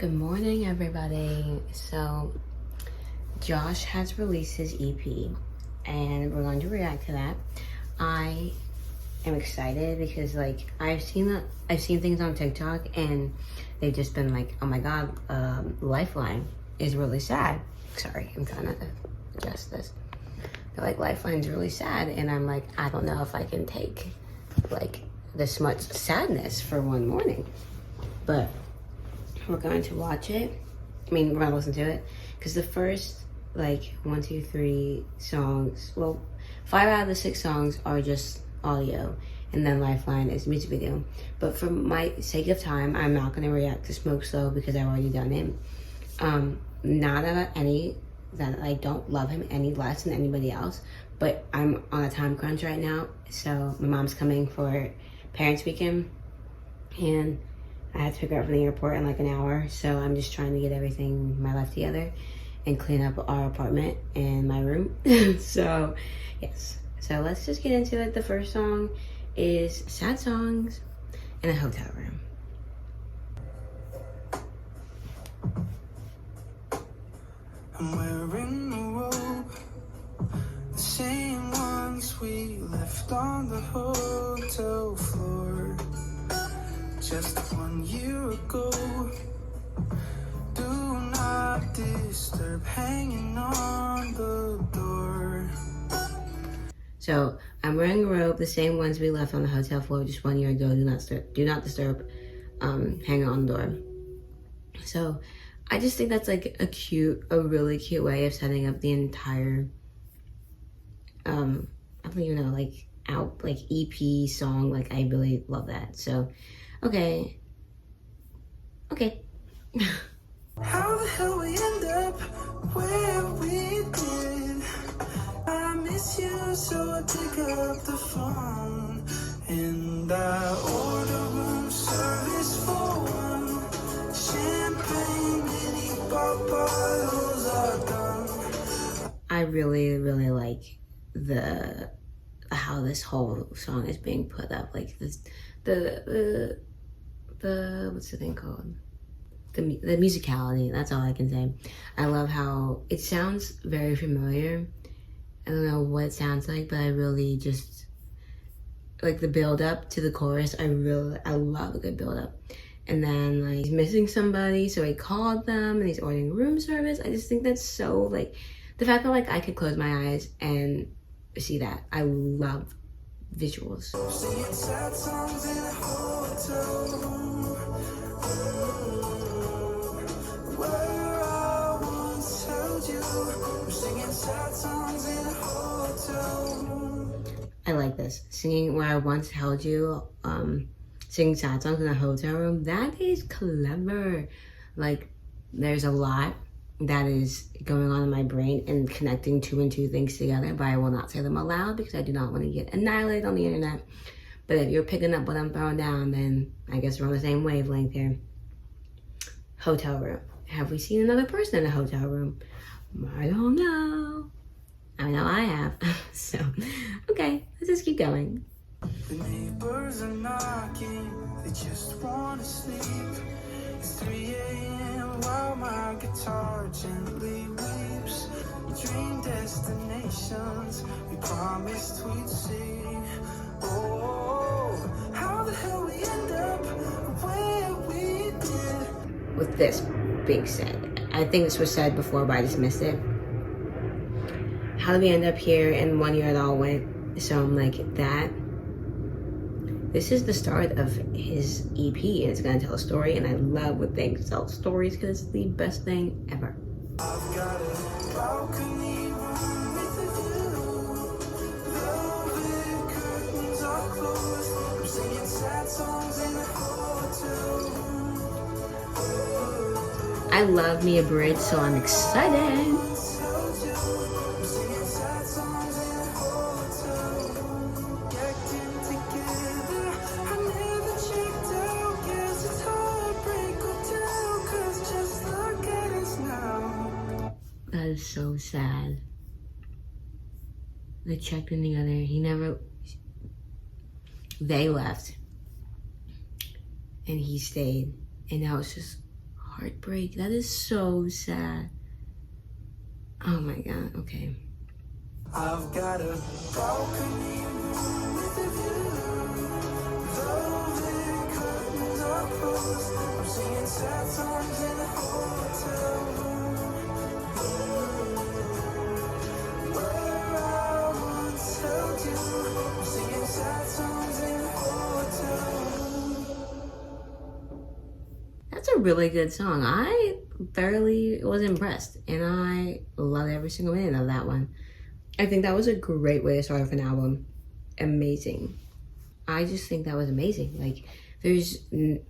Good morning, everybody. So, Josh has released his EP, and we're going to react to that. I am excited because, like, I've seen things on TikTok, and they've just been like, "Oh my God, Lifeline is really sad." Sorry, I'm trying to adjust this. They're like, "Lifeline's really sad," and I'm like, I don't know if I can take like this much sadness for one morning, but we're going to watch it. We're going to listen to it because the first, like, 1, 2, 3 songs, well, 5 out of the 6 songs are just audio, and then Lifeline is music video. But for my sake of time, I'm not going to react to Smoke Slow because I've already done it. Not that I don't love him any less than anybody else, but I'm on a time crunch right now. So my mom's coming for Parents Weekend, and I had to pick her up from the airport in like an hour, so I'm just trying to get everything, my life together, and clean up our apartment and my room. So, yes. So let's just get into it. The first song is Sad Songs in a Hotel Room. I'm wearing a robe, the same ones we left on the hotel floor just 1 year ago. Do not disturb hanging on the door. So I'm wearing a robe, the same ones we left on the hotel floor just 1 year ago. Do not disturb, hang on the door. So I just think that's like a really cute way of setting up the entire, I don't even know, like EP song. Like, I really love that. So, okay. How the hell we end up where we did? I miss you, so I pick up the phone and I order room service for one. Champagne, mini bottles are done. I really like how this whole song is being put up. Like this, the what's the thing called? The musicality. That's all I can say. I love how it sounds very familiar. I don't know what it sounds like, but I really just like the build up to the chorus. I love a good build up. And then, like, he's missing somebody, so he called them and he's ordering room service. I just think that's so, like, the fact that, like, I could close my eyes and see that. I love visuals. Singing sad songs in a hotel room, where I once held you. I'm singing sad songs in a hotel room. I like this. Singing where I once held you, singing sad songs in a hotel room. That is clever. Like, there's a lot that is going on in my brain and connecting 2 and 2 things together, but I will not say them aloud because I do not want to get annihilated on the internet. But if you're picking up what I'm throwing down, then I guess we're on the same wavelength here. Hotel room. Have we seen another person in a hotel room? I don't know. I know I have. So, okay, let's just keep going. The neighbors are knocking, they just wanna sleep. It's 3 a.m. while my guitar gently weeps. Dream destinations we promised we'd see. Oh, how the hell we end up where we did? With this being said, I think this was said before, but I just missed it. How did we end up here in 1 year it all went? So I'm like, that. This is the start of his EP, and it's gonna tell a story, and I love when things tell stories because it's the best thing ever. I've got a balcony room with a view. Velvet curtains are closed. I'm singing sad songs in a hotel room. I love me a bridge, so I'm excited. That is so sad. They checked in together. They left. And he stayed. And now it's just heartbreak. That is so sad. Oh my god, okay. I've got a balcony room with a view. Velvet curtains are closed. I'm singing sad songs in a hotel room. Where I once held you. I'm singing sad songs in a hotel room. That's a really good song. I thoroughly was impressed, and I loved every single minute of that one. I think that was a great way to start off an album. Amazing. I just think that was amazing. Like, there's you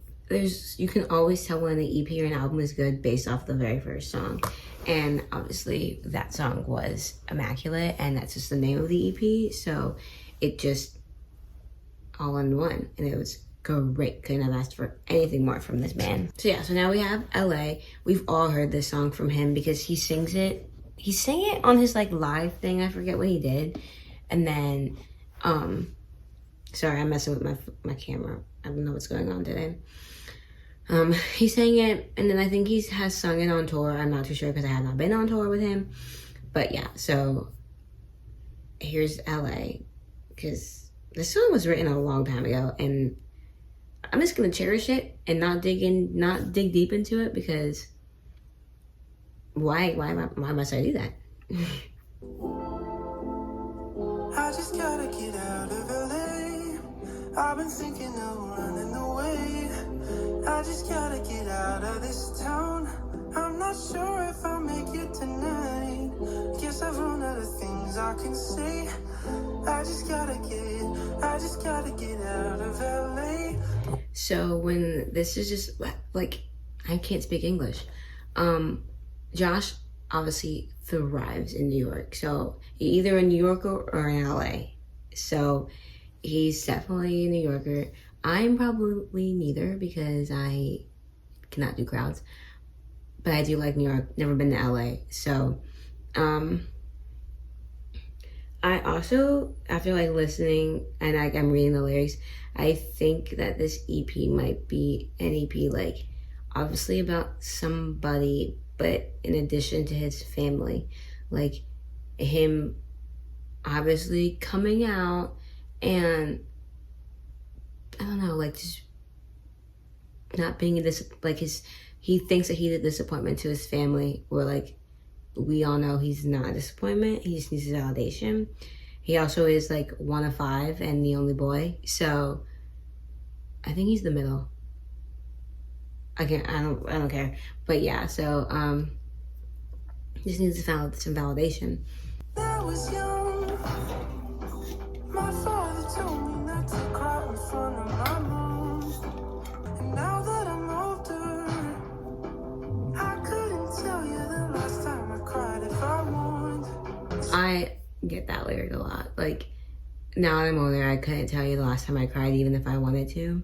can always tell when the EP or an album is good based off the very first song. And obviously that song was immaculate, and that's just the name of the EP. So it just all in one, and it was great. Couldn't have asked for anything more from this man. So yeah, so now we have LA. We've all heard this song from him because he sings it. He sang it on his like live thing. I forget what he did. And then, sorry, I'm messing with my camera. I don't know what's going on today. He sang it, and then I think he has sung it on tour. I'm not too sure because I have not been on tour with him. But yeah, so here's LA, because this song was written a long time ago, and I'm just gonna cherish it and not dig deep into it, because why must I do that? I just gotta get out of LA. I've been thinking of running away. I just gotta get out of this town. I'm not sure if I'll make it tonight. Guess I've run out of things I can say. I just gotta get out of LA. So when this is just like, I can't speak English. Josh obviously thrives in New York. So either a New Yorker or in LA. So he's definitely a New Yorker. I'm probably neither, because I cannot do crowds. But I do like New York. Never been to LA. So I also, after like listening and I'm reading the lyrics, I think that this EP might be an EP like obviously about somebody, but in addition to his family, like him obviously coming out, and I don't know, like just not being he thinks that he's a disappointment to his family, or like we all know he's not a disappointment. He just needs validation. He also is like one of 5 and the only boy, so I think he's the middle. I don't care. But yeah, so just needs some validation. I was young. My father told me not to cry in front of my mom. And now that I'm older, I couldn't tell you the last time I cried if I wanted. I get that lyric a lot. Like, now that I'm older, I couldn't tell you the last time I cried, even if I wanted to.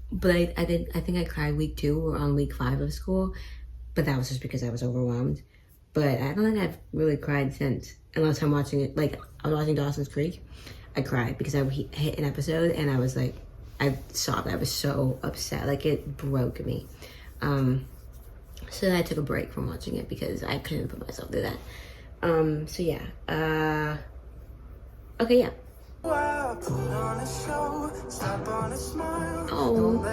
But I think I cried week 2 or on week 5 of school, but that was just because I was overwhelmed. But I don't think I've really cried since, unless I'm watching it. Like, I was watching Dawson's Creek. I cried because I hit an episode and I was like, I sobbed. I was so upset. Like, it broke me. So then I took a break from watching it because I couldn't put myself through that. So yeah. Okay, yeah. Oh.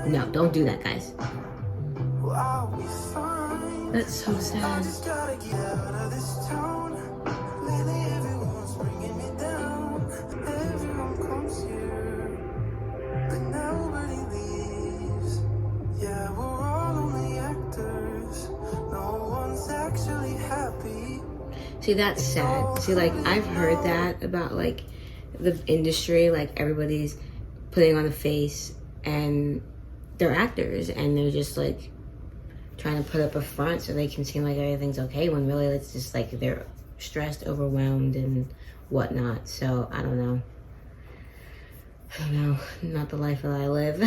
No, don't do that, guys. That's so sad. See, that's sad. See, like, I've heard that about, like, the industry. Like, everybody's putting on a face, and they're actors, and they're just, like, trying to put up a front so they can seem like everything's okay, when really it's just, like, they're stressed, overwhelmed, and whatnot. So, I don't know. Not the life that I live.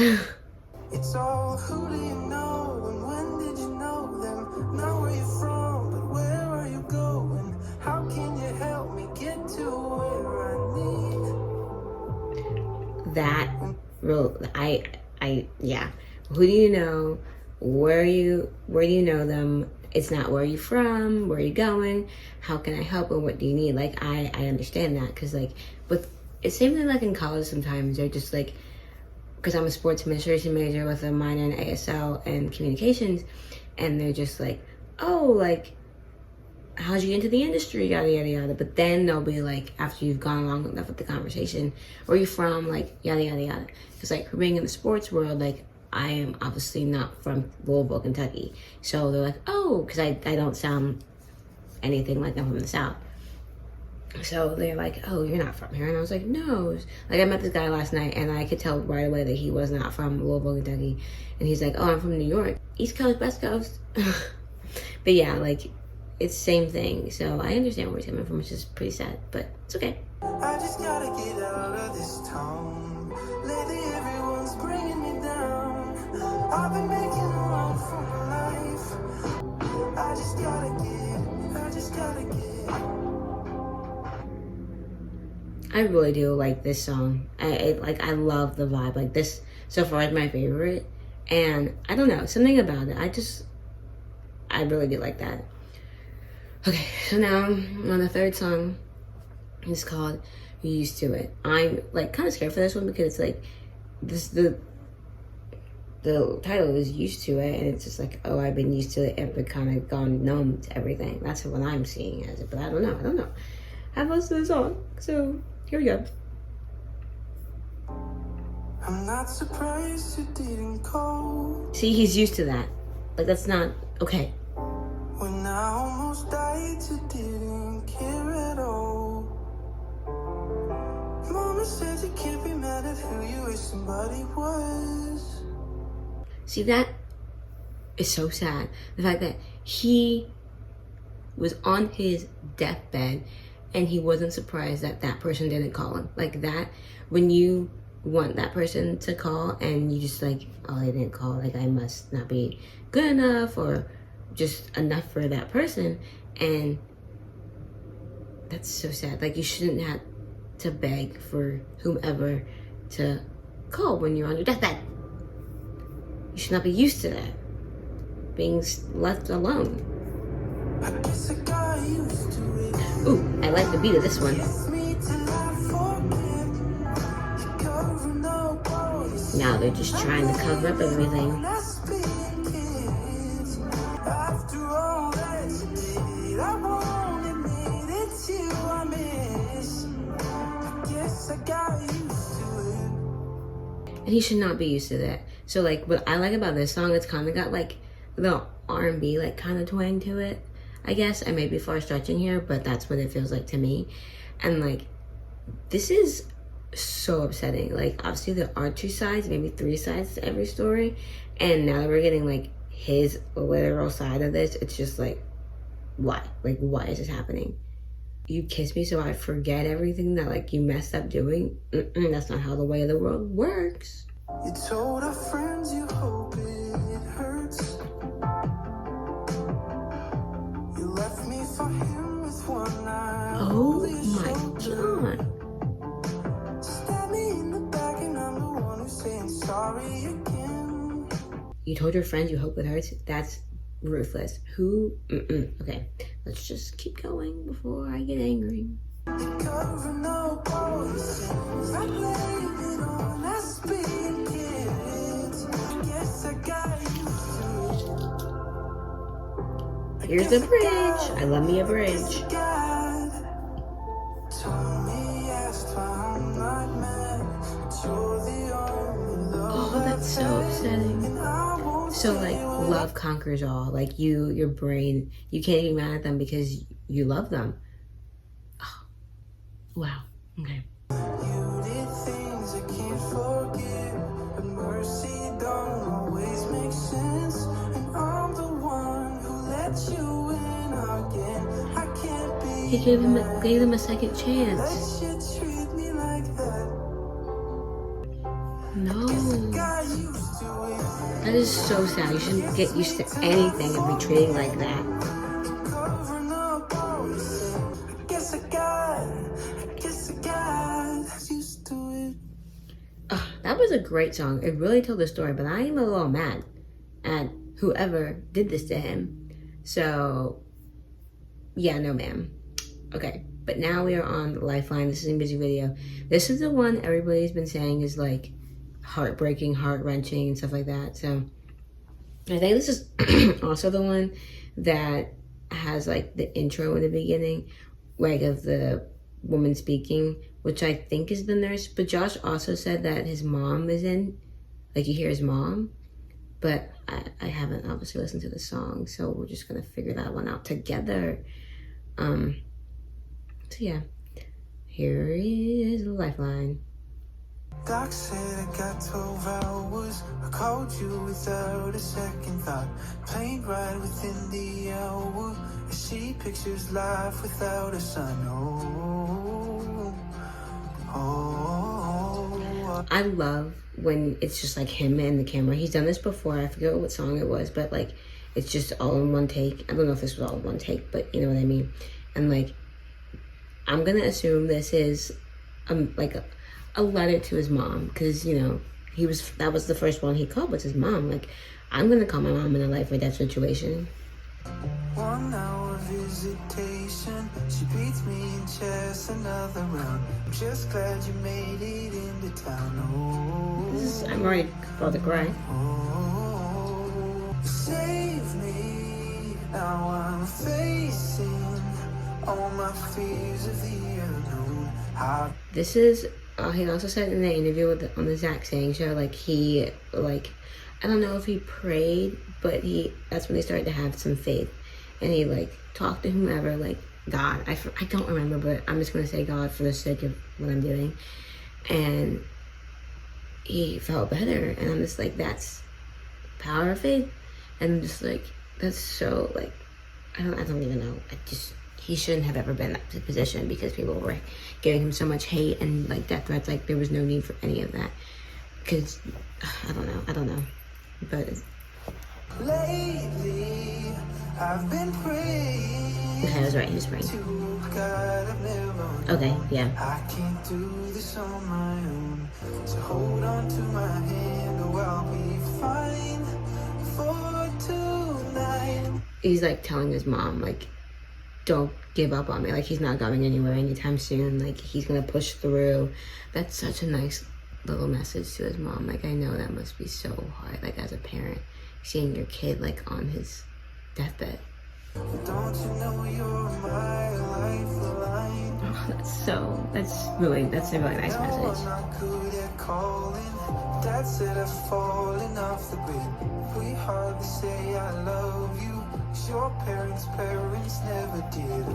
It's all who do you know, and when did you know them? Know where you're from, but where are you going? How can you help me get to where I need? That real, I Yeah. Who do you know? Where do you know them? It's not where are you from, where are you going, how can I help, and what do you need? Like, I understand that, because like, with, it's same thing like in college sometimes, they're just like, because I'm a sports administration major with a minor in ASL and communications, and they're just like, oh, like, how'd you get into the industry, yada, yada, yada. But then they'll be like, after you've gone long enough with the conversation, where are you from, like, yada, yada, yada. Because like, for being in the sports world, like, I am obviously not from Louisville, Kentucky. So they're like, oh, because I don't sound anything like I'm from the South. So they're like, oh, you're not from here. And I was like, no. Like, I met this guy last night, and I could tell right away that he was not from Louisville, Kentucky. And he's like, oh, I'm from New York. East Coast, West Coast. But yeah, like, it's the same thing. So I understand where he's coming from, which is pretty sad, but it's okay. I just gotta get out of this town. Lately everyone's bringing me down. I've been making a run for my life. I just gotta get. I really do like this song. I love the vibe. Like, this so far is my favorite. And I don't know, something about it. I really do like that. Okay, so now on the third song. It's called Used to It. I'm like kind of scared for this one because like this the title is Used to It, and it's just like, oh, I've been used to it and been kind of gone numb to everything. That's what I'm seeing as it, but I don't know. I have listened to the song, so here we go. I'm not surprised you didn't call. See, he's used to that. Like, that's not okay. When I almost died, you didn't care at all. Mama said you can't be mad at who you wish somebody was. See, that is so sad. The fact that he was on his deathbed and he wasn't surprised that that person didn't call him. Like that, when you want that person to call and you just like, oh, they didn't call, like I must not be good enough or just enough for that person. And that's so sad. Like, you shouldn't have to beg for whomever to call when you're on your deathbed. You should not be used to that, being left alone. I guess I got used to it. Ooh, I like the beat of this one. Now they're just trying to cover up everything. After all that you did, I won't admit it's you I miss. I guess I got used to it. And he should not be used to that. So like, what I like about this song, it's kind of got like the R&B like kind of twang to it. I guess I may be far stretching here, but that's what it feels like to me. And like, this is so upsetting. Like, obviously there are two sides, maybe three sides to every story. And now that we're getting like his literal side of this, it's just like, why? Like, why is this happening? You kiss me so I forget everything that like you messed up doing? That's not how the way of the world works. You told our friends you hope it hurts. You left me for him with one eye. Oh my God. Stab me in the back and I'm the one who's saying sorry again. You told your friends you hope it hurts? That's ruthless. Who? Okay, let's just keep going before I get angry. Covering up all the sins I blame it on us being kids. Guess I got used to it. Here's the bridge. I love me a bridge. God told me asked why I'm not mad, but you're the only love Oh, that's so upsetting. and I won't So like, love conquers all. Like, your brain, you can't be mad at them because you love them. Oh, wow. Okay. You did things I can't forgive, but mercy don't always make sense. And I'm the one who let you in again. I can't be. He gave them a second chance. Let you treat me like that. No. Got used to it. That is so sad. You shouldn't get used to anything and be treated like that. Covering up all the sins. I guess I got used to it. That was a great song. It really told the story, but I am a little mad at whoever did this to him. So, yeah, no ma'am. Okay, but now we are on Lifeline. This is a music video. This is the one everybody's been saying is like heartbreaking, heart-wrenching, and stuff like that. So, I think this is also the one that has like the intro in the beginning, like of the woman speaking, which I think is the nurse. But Josh also said that his mom is in, like you hear his mom, but I haven't obviously listened to the song, so we're just gonna figure that one out together. So yeah, here is Lifeline. Doc said I got 12 hours. I called you without a second thought. Plane ride within the hour. I see pictures live without a sun. I love when it's just like him and the camera. He's done this before. I forget what song it was, but like it's just all in one take. I don't know if this was all in one take, but you know what I mean. And like, I'm gonna assume this is like a letter to his mom, because you know that was the first one he called was his mom. Like, I'm gonna call my mom in a life or death situation. 1 hour visitation. She beats me in chess another round. I'm just glad you made it into town. I'm already about to cry. Save me. Now I'm facing all my fears of the unknown. This is he also said in the interview on the Zach Sang show, like he, like, I don't know if he prayed, but that's when they started to have some faith, and he like talked to whomever, like God, I don't remember, but I'm just gonna say God for the sake of what I'm doing, and he felt better, and I'm just like, that's power of faith, and I'm just like, that's so like, I don't even know, he shouldn't have ever been in that position, because people were giving him so much hate and like death threats. Like, there was no need for any of that, because I don't know, but lately I've been praying. okay, I was right, he was praying. Okay, yeah. I can't do this on my own, so hold on to my hand, or I'll be fine for tonight. He's like telling his mom, like, don't give up on me. Like, he's not going anywhere anytime soon. Like, he's gonna push through. That's such a nice little message to his mom. Like, I know that must be so hard, like, as a parent, seeing your kid like on his deathbed. Don't you know you're my lifeline? Oh, that's a really nice message. I'm not good at calling. Dad said I've fallen off the grid. We hardly say I love you. Your parents never did.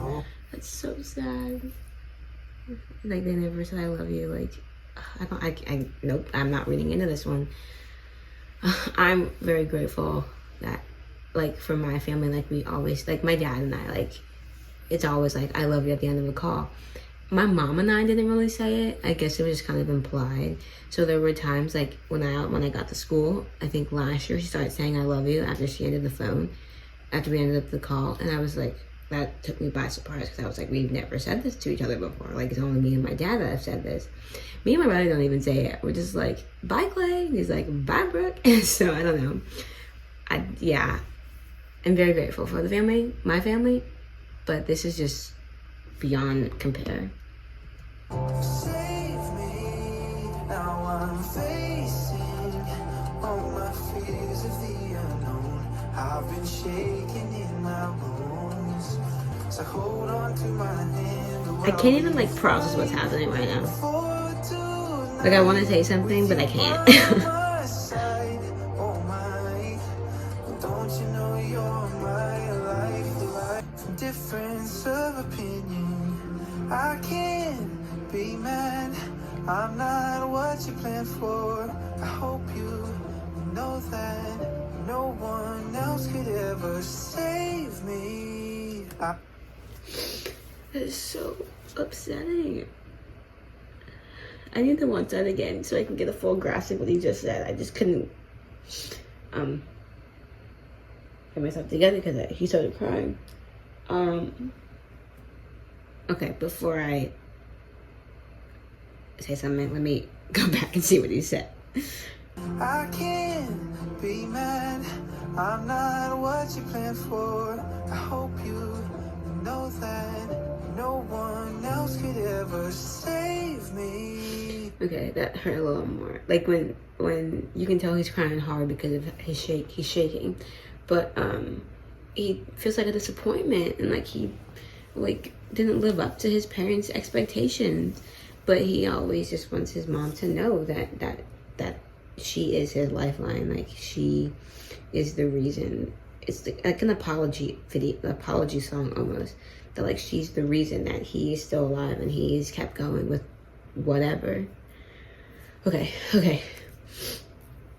That's so sad. Like, they never said I love you. Like, nope, I'm not reading into this one. I'm very grateful that, like, for my family, like, we always, like, my dad and I, like, it's always like, I love you at the end of a call. My mom and I didn't really say it. I guess it was just kind of implied. So there were times, like, when I got to school, I think last year, she started saying I love you after she ended the phone, after we ended up the call, and I was like, that took me by surprise, because I was like, we've never said this to each other before. Like, it's only me and my dad that have said this. Me and my brother don't even say it. We're just like, bye, Clay. And he's like, bye, Brooke. And so, I don't know. Yeah, I'm very grateful for the family, my family, but this is just beyond compare. Save me, now I'm facing all my fears of the unknown. I've been shaking in my bones, so hold on to my hand. I can't even like process what's happening right now. Like, I want to say something, but I can't. Don't you know you're my life? Difference of opinion, I can't be mad. I'm not what you planned for. I hope you know that no one else could ever save me. That is so upsetting. I need to watch that again so I can get a full grasp of what he just said. I just couldn't get myself together because he started crying. Okay, before I say something, let me go back and see what he said. I can't be mad. I'm not what you planned for. I hope you know that no one else could ever save me. Okay, that hurt a little more. Like when you can tell he's crying hard because of he's shaking, but he feels like a disappointment, and like he didn't live up to his parents' expectations. But he always just wants his mom to know that she is his lifeline. Like she is the reason. It's like an apology song almost. That like she's the reason that he is still alive and he's kept going with whatever. Okay.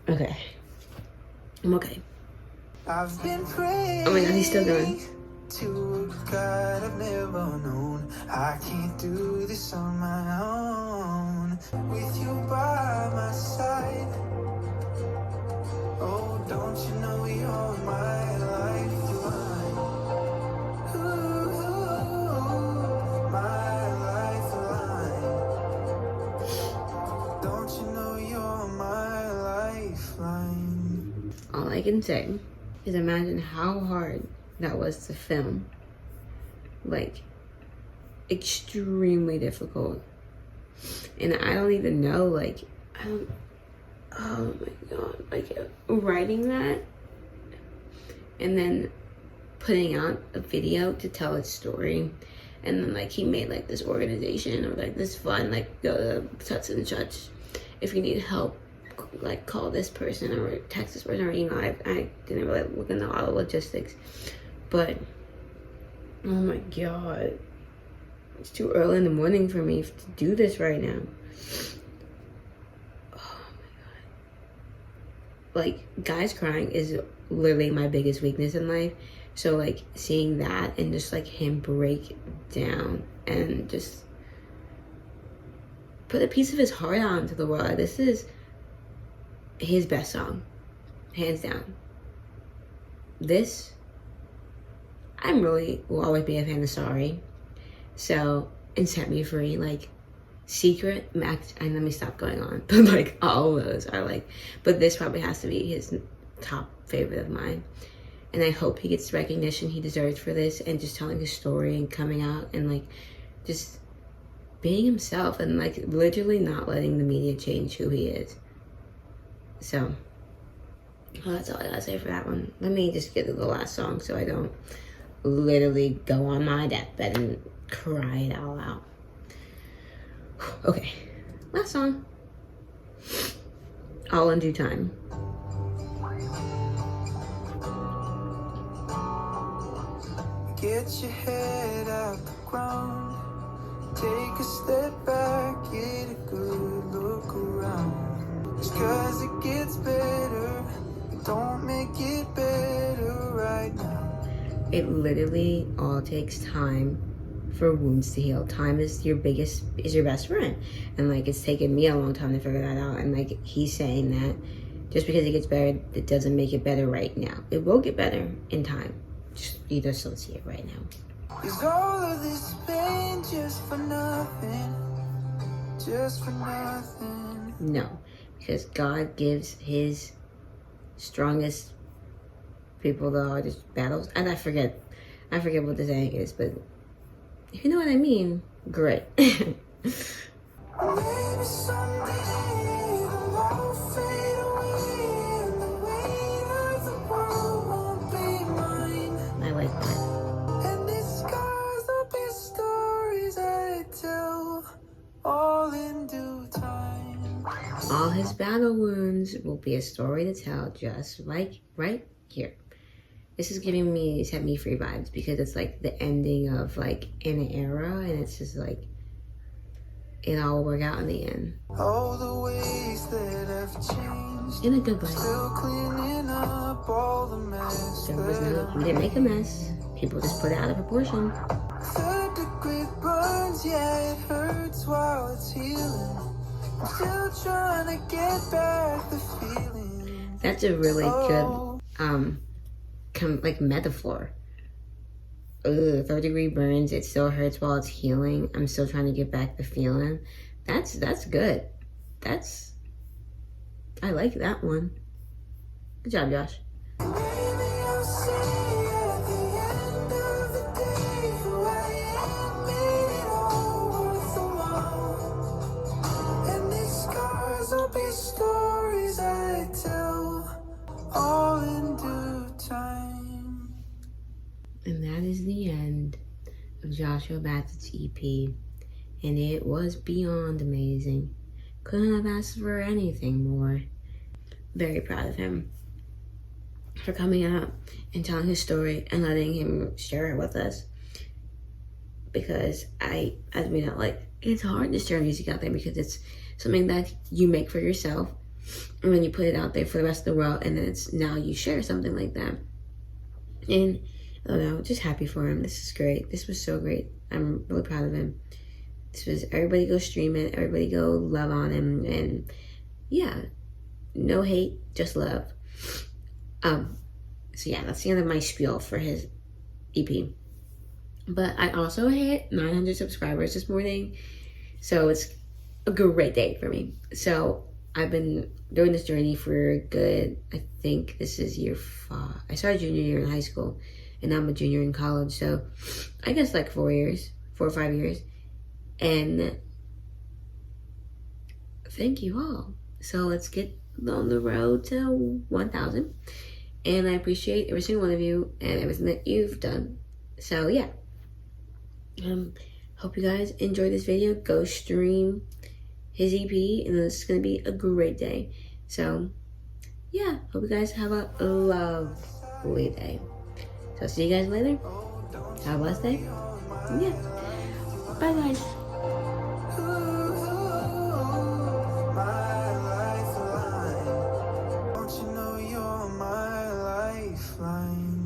I'm okay. I've been praying. Oh my god, he's still going. To a God I've never known. I can't do this on my own. With you by my side. Oh, don't you know you're my lifeline? Ooh, my lifeline. Don't you know you're my lifeline? All I can say is imagine how hard that was to film. Like, extremely difficult. And I don't even know, like, oh my god, like, writing that and then putting out a video to tell its story. And then, like, he made, like, this organization or, like, this fund, like, go to such and such. If you need help, like, call this person or text this person or email. I didn't really look into all the logistics. But, oh my god. It's too early in the morning for me to do this right now. Oh my god. Like, guys crying is literally my biggest weakness in life. So, like, seeing that and just, like, him break down and just put a piece of his heart out into the world. This is his best song. Hands down. This, I'm really will always be a fan of Sorry. So, and Set Me Free, like, Secret, Max, and let me stop going on. But, like, all of those are, like, but this probably has to be his top favorite of mine. And I hope he gets the recognition he deserves for this and just telling his story and coming out and, like, just being himself and, like, literally not letting the media change who he is. So, well, that's all I gotta say for that one. Let me just get to the last song so I don't literally go on my deathbed and cry it all out. Okay, last song. All in Due Time. Get your head out the ground. Take a step back, get a good look around. Just 'cause it gets better, don't make it better right now. It literally all takes time for wounds to heal. Time is your best friend. And, like, it's taken me a long time to figure that out. And, like, he's saying that just because it gets better, it doesn't make it better right now. It will get better in time. You just don't see it right now. Is all of this pain just for nothing? Just for nothing? No, because God gives his strongest people the hardest battles. And I forget what the saying is, but if you know what I mean, great. Maybe someday it'll all fade away and the weight of the world won't be mine. I like that. And these scars will be stories I tell, all in due time. All his battle wounds will be a story to tell, just like right here. This is giving me Set Me Free vibes because it's like the ending of like an era, and it's just like it all will work out in the end. All the ways that I've changed, In a good way. still cleaning up all the mess. We didn't make a mess. People just put it out of proportion. The degree burns, yeah, it hurts while it's healing. I'm still trying to get back the feeling. That's a really good like metaphor. Ugh, 3rd-degree burns, it still hurts while it's healing. I'm still trying to get back the feeling. That's good. That's I like that one. Good job, Josh. Maybe I'll see at the end of the day who I am, made it all worth the while. And these scars will be stories I tell, all in due time. And that is the end of Joshua Bassett's EP. And it was beyond amazing. Couldn't have asked for anything more. Very proud of him for coming out and telling his story and letting him share it with us. Because as we know, like, it's hard to share music out there because it's something that you make for yourself and then you put it out there for the rest of the world, and then it's now you share something like that. And I don't know, just happy for him. This is great. This was so great. I'm really proud of him. This was, everybody go stream it, everybody go love on him, and yeah, no hate, just love. So yeah, that's the end of my spiel for his EP. But I also hit 900 subscribers this morning, so it's a great day for me. So I've been doing this journey for a good, I think this is year 5. I started junior year in high school, and now I'm a junior in college, so I guess like 4 or 5 years. And thank you all. So let's get on the road to 1,000. And I appreciate every single one of you and everything that you've done. So yeah. Hope you guys enjoyed this video. Go stream his EP, and it's gonna be a great day. So yeah, hope you guys have a lovely day. So see you guys later. Have a blessed day. Yeah. Bye guys. My lifeline. Don't you know you're my lifeline?